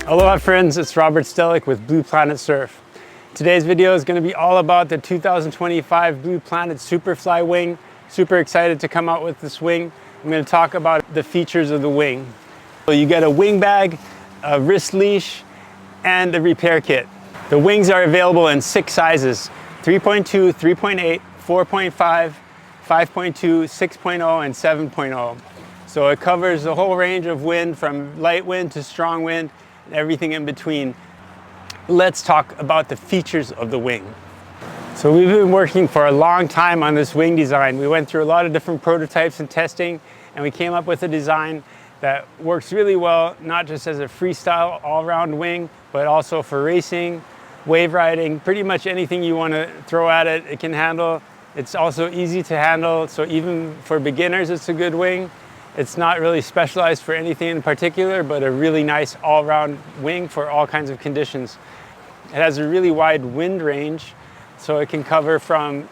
Aloha friends, it's Robert Stellick with Blue Planet Surf. Today's video is going to be all about the 2025 Blue Planet Superfly wing. Super excited to come out with this wing. I'm going to talk about the features of the wing. So you get a wing bag, a wrist leash, and a repair kit. The wings are available in 6 sizes: 3.2, 3.8, 4.5, 5.2, 6.0, and 7.0. So it covers the whole range of wind from light wind to strong wind and everything in between. Let's talk about the features of the wing. So we've been working for a long time on this wing design. We went through a lot of different prototypes and testing, and we came up with a design that works really well, not just as a freestyle all-round wing, but also for racing, wave riding, pretty much anything you want to throw at it, it can handle. It's also easy to handle, so even for beginners, it's a good wing. It's not really specialized for anything in particular, but a really nice all-round wing for all kinds of conditions. It has a really wide wind range, so it can cover from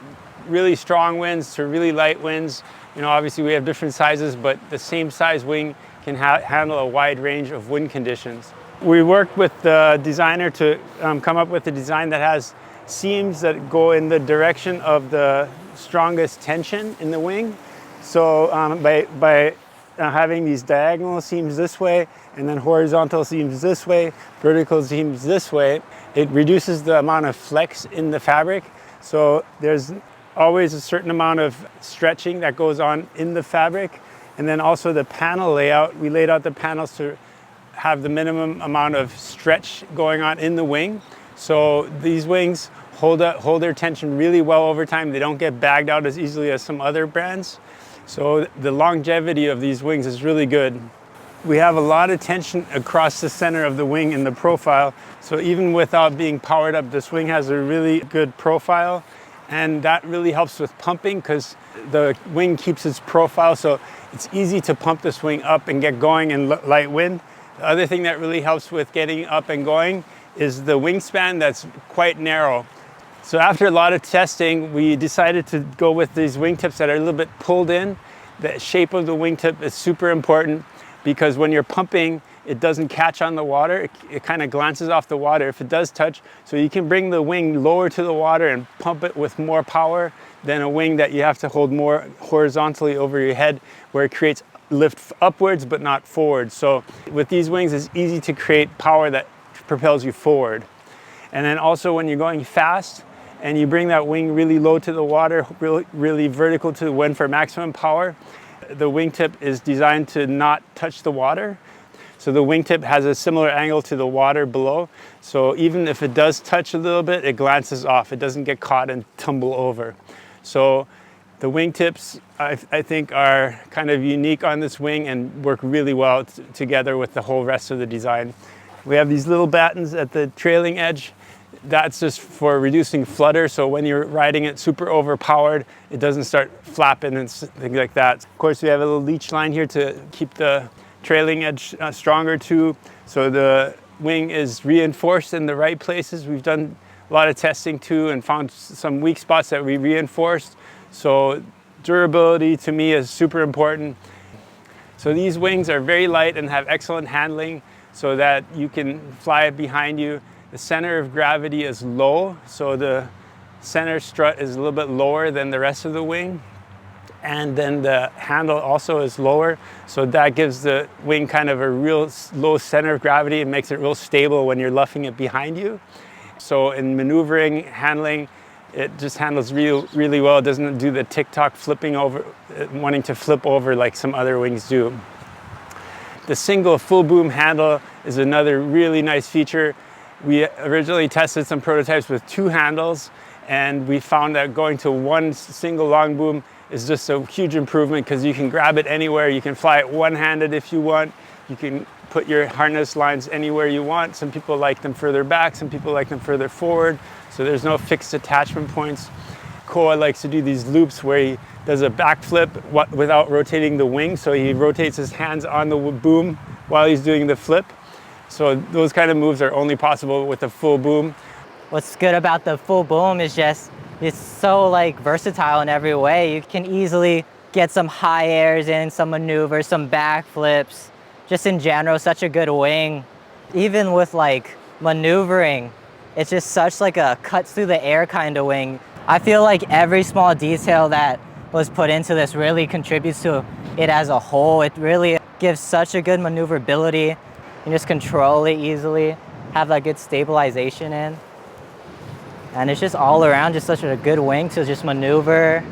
really strong winds to really light winds. You know, obviously we have different sizes, but the same size wing can handle a wide range of wind conditions. We worked with the designer to come up with a design that has seams that go in the direction of the strongest tension in the wing. So by having these diagonal seams this way, and then horizontal seams this way, vertical seams this way, it reduces the amount of flex in the fabric. So there's always a certain amount of stretching that goes on in the fabric. And then also the panel layout, we laid out the panels to have the minimum amount of stretch going on in the wing. So these wings hold their tension really well over time. They don't get bagged out as easily as some other brands. So the longevity of these wings is really good. We have a lot of tension across the center of the wing in the profile. So even without being powered up, this wing has a really good profile. And that really helps with pumping because the wing keeps its profile. So it's easy to pump this wing up and get going in light wind. The other thing that really helps with getting up and going is the wingspan that's quite narrow. So after a lot of testing, we decided to go with these wingtips that are a little bit pulled in. The shape of the wingtip is super important because when you're pumping, it doesn't catch on the water. It kind of glances off the water if it does touch. So you can bring the wing lower to the water and pump it with more power than a wing that you have to hold more horizontally over your head, where it creates lift upwards but not forward. So with these wings, it's easy to create power that propels you forward. And then also when you're going fast, and you bring that wing really low to the water, really vertical to the wind for maximum power, the wingtip is designed to not touch the water. So the wingtip has a similar angle to the water below. So even if it does touch a little bit, it glances off. It doesn't get caught and tumble over. So the wingtips, I think, are kind of unique on this wing and work really well together with the whole rest of the design. We have these little battens at the trailing edge. That's just for reducing flutter, so when you're riding it super overpowered, it doesn't start flapping and things like that. Of course, we have a little leash line here to keep the trailing edge stronger too, so the wing is reinforced in the right places. We've done a lot of testing too and found some weak spots that we reinforced. So durability to me is super important. So these wings are very light and have excellent handling so that you can fly it behind you. The center of gravity is low, so the center strut is a little bit lower than the rest of the wing. And then the handle also is lower, so that gives the wing kind of a real low center of gravity and makes it real stable when you're luffing it behind you. So in maneuvering, handling, it just handles really well. It doesn't do the tick-tock flipping over, wanting to flip over like some other wings do. The single full boom handle is another really nice feature. We originally tested some prototypes with 2 handles, and we found that going to one single long boom is just a huge improvement because you can grab it anywhere. You can fly it one-handed if you want. You can put your harness lines anywhere you want. Some people like them further back, some people like them further forward, so there's no fixed attachment points. Koa likes to do these loops where he does a backflip without rotating the wing, so he rotates his hands on the boom while he's doing the flip. So those kind of moves are only possible with a full boom. What's good about the full boom is just it's so versatile in every way. You can easily get some high airs in, some maneuvers, some backflips. Just in general, such a good wing. Even with like maneuvering, it's just such like a cuts through the air kind of wing. I feel like every small detail that was put into this really contributes to it as a whole. It really gives such a good maneuverability. You can just control it easily, have that good stabilization in. And it's just all around just such a good wing to just maneuver,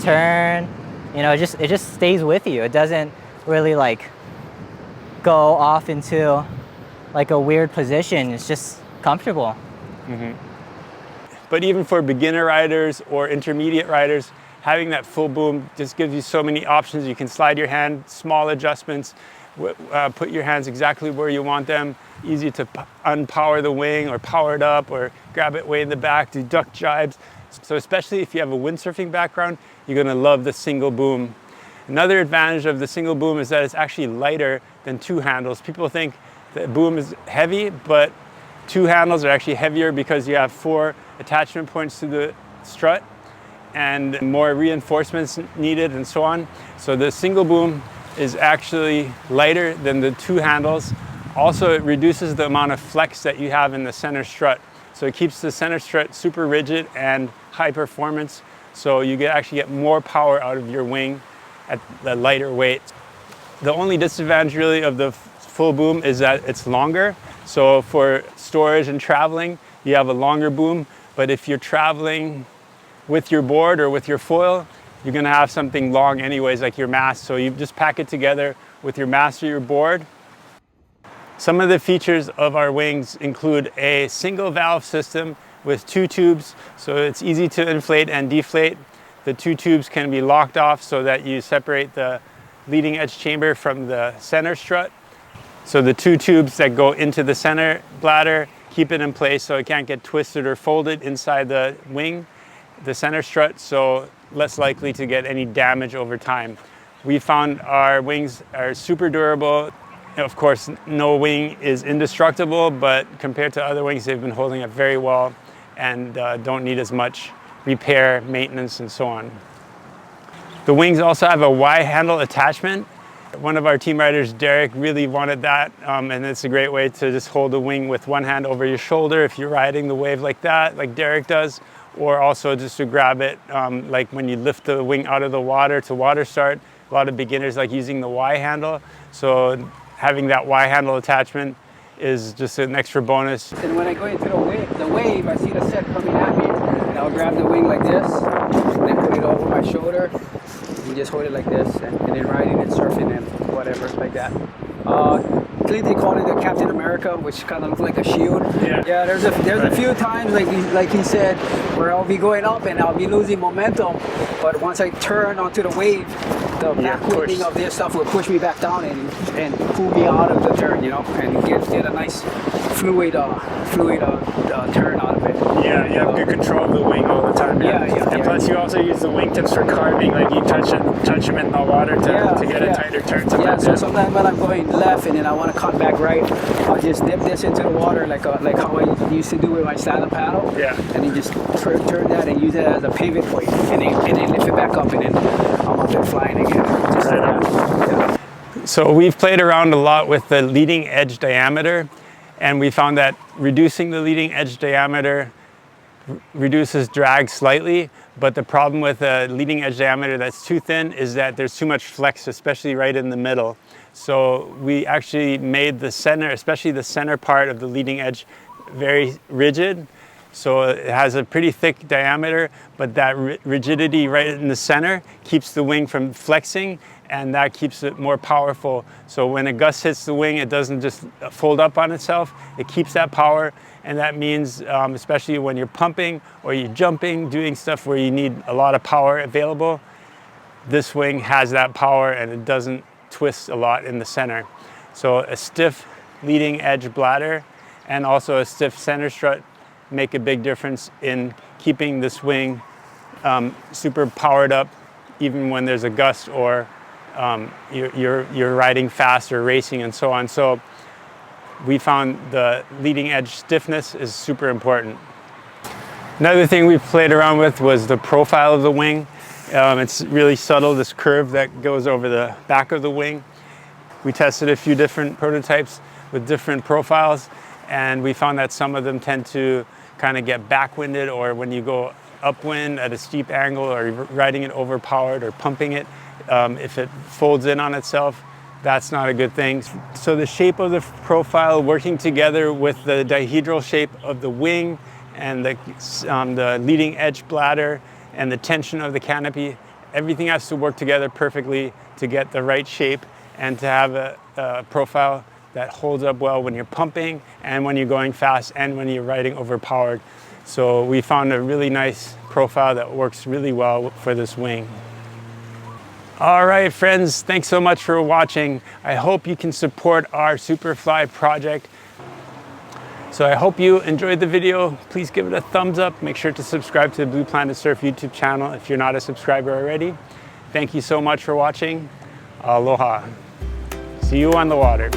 turn, you know, it just stays with you. It doesn't really like go off into like a weird position. It's just comfortable. But even for beginner riders or intermediate riders, having that full boom just gives you so many options. You can slide your hand, small adjustments, put your hands exactly where you want them. Easy to unpower the wing or power it up or grab it way in the back, do duck jibes. So especially if you have a windsurfing background, you're gonna love the single boom. Another advantage of the single boom is that it's actually lighter than two handles. People think the boom is heavy, but two handles are actually heavier because you have 4 attachment points to the strut and more reinforcements needed and so on. So the single boom is actually lighter than the two handles. Also, it reduces the amount of flex that you have in the center strut. So it keeps the center strut super rigid and high performance. So you actually get more power out of your wing at the lighter weight. The only disadvantage really of the full boom is that it's longer. So for storage and traveling, you have a longer boom. But if you're traveling with your board or with your foil, you're gonna have something long anyways, like your mast. So you just pack it together with your mast or your board. Some of the features of our wings include a single valve system with 2 tubes, so it's easy to inflate and deflate. The 2 tubes can be locked off so that you separate the leading edge chamber from the center strut. So the 2 tubes that go into the center bladder keep it in place so it can't get twisted or folded inside the wing, the center strut, so less likely to get any damage over time. We found our wings are super durable. Of course, no wing is indestructible, but compared to other wings, they've been holding up very well and don't need as much repair, maintenance, and so on. The wings also have a Y handle attachment. One of our team riders, Derek, really wanted that, and it's a great way to just hold the wing with one hand over your shoulder if you're riding the wave like that, like Derek does, or also just to grab it, like when you lift the wing out of the water to water start. A lot of beginners like using the Y handle, so having that Y handle attachment is just an extra bonus. And when I go into the wave, I see the set coming at me, and I'll grab the wing like this, and then put it over my shoulder, and just hold it like this, and then riding and surfing and whatever, like that. Clinton called it the Captain America, which kind of looks like a shield. Yeah. There's a few times, like he said, where I'll be going up and I'll be losing momentum, but once I turn onto the wave, the back winding of this stuff will push me back down and pull me out of the turn, you know, and get a nice fluid turn out of it. Yeah, you have good control of the wing all the time. And plus you also use the wingtips for carving, like you touch them in the water to get a tighter turn. So sometimes when I'm going left and then I want to cut back right, I'll just dip this into the water like how I used to do with my stand-up paddle. Yeah. And then just turn that and use it as a pivot point, and then lift it back up, and then I'm up and flying again. Just like that. Yeah. So we've played around a lot with the leading edge diameter, and we found that reducing the leading edge diameter reduces drag slightly, but the problem with a leading edge diameter that's too thin is that there's too much flex, especially right in the middle. So we actually made the center, especially the center part of the leading edge, very rigid. So it has a pretty thick diameter, but that rigidity right in the center keeps the wing from flexing, and that keeps it more powerful. So when a gust hits the wing, it doesn't just fold up on itself, it keeps that power. And that means, especially when you're pumping or you're jumping, doing stuff where you need a lot of power available, this wing has that power and it doesn't twist a lot in the center. So a stiff leading edge bladder and also a stiff center strut make a big difference in keeping this wing super powered up, even when there's a gust or you're riding fast or racing and so on. So we found the leading edge stiffness is super important. Another thing we played around with was the profile of the wing. It's really subtle, this curve that goes over the back of the wing. We tested a few different prototypes with different profiles, and we found that some of them tend to kind of get backwinded, or when you go upwind at a steep angle, or you're riding it overpowered or pumping it, if it folds in on itself, that's not a good thing. So the shape of the profile working together with the dihedral shape of the wing and the leading edge bladder and the tension of the canopy, everything has to work together perfectly to get the right shape and to have a profile that holds up well when you're pumping and when you're going fast and when you're riding overpowered. So we found a really nice profile that works really well for this wing. All right, friends, thanks so much for watching. I hope you can support our Superfly project. So I hope you enjoyed the video. Please give it a thumbs up. Make sure to subscribe to the Blue Planet Surf YouTube channel if you're not a subscriber already. Thank you so much for watching. Aloha. See you on the water.